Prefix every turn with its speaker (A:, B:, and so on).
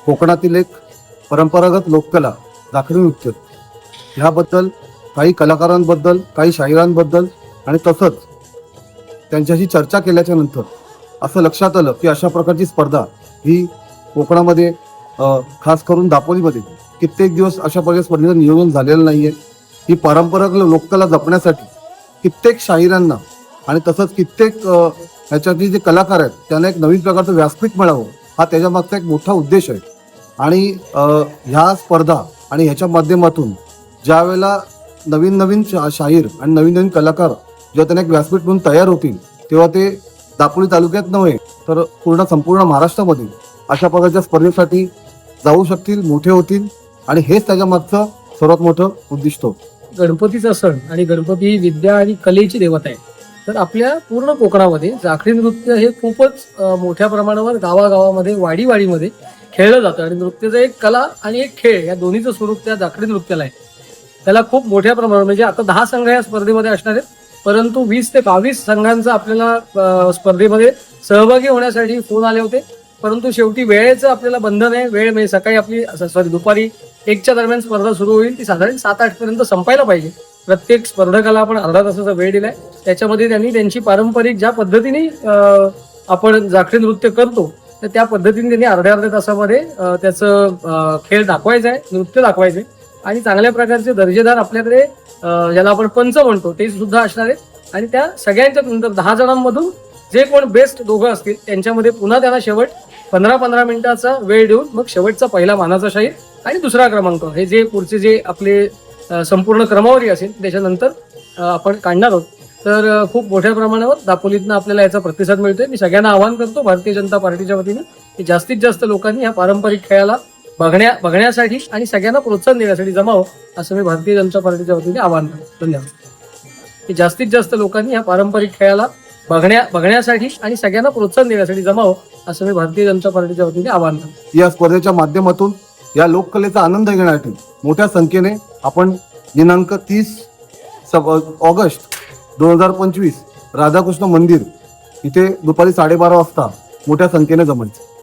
A: कोकणातील एक परंपरागत लोककला जाखडी नृत्य ह्याबद्दल काही कलाकारांबद्दल काही शाहिरांबद्दल आणि तसंच त्यांच्याशी चर्चा केल्याच्या नंतर असं लक्षात आलं की अशा प्रकारची स्पर्धा ही कोकणामध्ये खास करून दापोलीमध्ये कित्येक दिवस अशा प्रकारच्या स्पर्धेचं नियोजन झालेलं नाही आहे. ही परंपरागत लोककला जपण्यासाठी कित्येक शाहिरांना आणि तसंच कित्येक ह्याच्यातले जे कलाकार आहेत त्यांना एक नवीन प्रकारचं व्यासपीठ मिळावं हा त्याच्यामागचा एक मोठा उद्देश आहे. आणि ह्या स्पर्धा आणि ह्याच्या माध्यमातून ज्या वेळेला नवीन नवीन शाहीर आणि नवीन नवीन कलाकार जेव्हा त्यांना एक व्यासपीठ म्हणून तयार होतील तेव्हा ते दापोली तालुक्यात नव्हे तर संपूर्ण महाराष्ट्रामध्ये अशा प्रकारच्या स्पर्धेसाठी जाऊ शकतील, मोठे होतील आणि हेच त्याच्या मागचं सर्वात मोठं उद्दिष्ट होतं.
B: गणपतीचा सण आणि गणपती ही विद्या आणि कलेची देवता आहे. तर आपल्या पूर्ण कोकणामध्ये जाखडी नृत्य हे खूपच मोठ्या प्रमाणावर गावागावामध्ये वाडीवाडीमध्ये खेळलं जातं आणि नृत्याचं एक कला आणि एक खेळ या दोन्हीचं स्वरूप त्या जाखडी नृत्याला आहे. त्याला खूप मोठ्या प्रमाणावर म्हणजे आता 10 संघ या स्पर्धेमध्ये असणार आहेत, परंतु 20 ते 22 संघांचा आपल्याला स्पर्धेमध्ये सहभागी होण्यासाठी फोन आले होते. परंतु शेवटी वेळेचं आपल्याला बंधन आहे. वेळ म्हणजे सकाळी आपली दुपारी 1च्या दरम्यान स्पर्धा सुरू होईल, ती साधारण 7-8 पर्यंत संपायला पाहिजे. प्रत्येक स्पर्धकाला आपण अर्धा तासाचा वेळ दिलाय. त्याच्यामध्ये त्यांनी त्यांची पारंपरिक ज्या पद्धतीने आपण जाखडी नृत्य करतो तर त्या पद्धतीने त्यांनी अर्ध्या तासामध्ये त्याचं खेळ दाखवायचा आहे, नृत्य दाखवायचं आहे आणि चांगल्या प्रकारचे दर्जेदार आपल्याकडे ज्याला आपण पंच म्हणतो ते सुद्धा असणार आहेत. आणि त्या सगळ्यांच्या नंतर 10 जणांमधून जे कोण बेस्ट दोघं असतील त्यांच्यामध्ये पुन्हा त्यांना शेवट 15-15 मिनिटाचा वेळ देऊन मग शेवटचा पहिला मानाचा शाहीर आणि दुसरा क्रमांक हे जे पुढचे जे आपले संपूर्ण क्रमवारी असेल त्याच्यानंतर आपण काढणार आहोत. तर खूप मोठ्या प्रमाणावर दापोलीतनं आपल्याला याचा प्रतिसाद मिळतोय. मी सगळ्यांना आवाहन करतो भारतीय जनता पार्टीच्या वतीने की जास्तीत जास्त लोकांनी या पारंपरिक खेळाला बघण्यासाठी आणि सगळ्यांना प्रोत्साहन देण्यासाठी जमावं असं मी भारतीय जनता पार्टीच्या वतीने आवाहन करतो. धन्यवाद. की जास्तीत जास्त लोकांनी या पारंपरिक खेळाला बघण्यासाठी आणि सगळ्यांना प्रोत्साहन देण्यासाठी जमावं असं मी भारतीय जनता पार्टीच्या वतीने आवाहन करतो.
A: या स्पर्धेच्या माध्यमातून या लोककलेचा आनंद घेण्यासाठी मोठ्या संख्येने आपण दिनांक 30 ऑगस्ट 2025 राधाकृष्ण मंदिर इथे दुपारी 12:30 वाजता मोठ्या संख्येने जमायचं.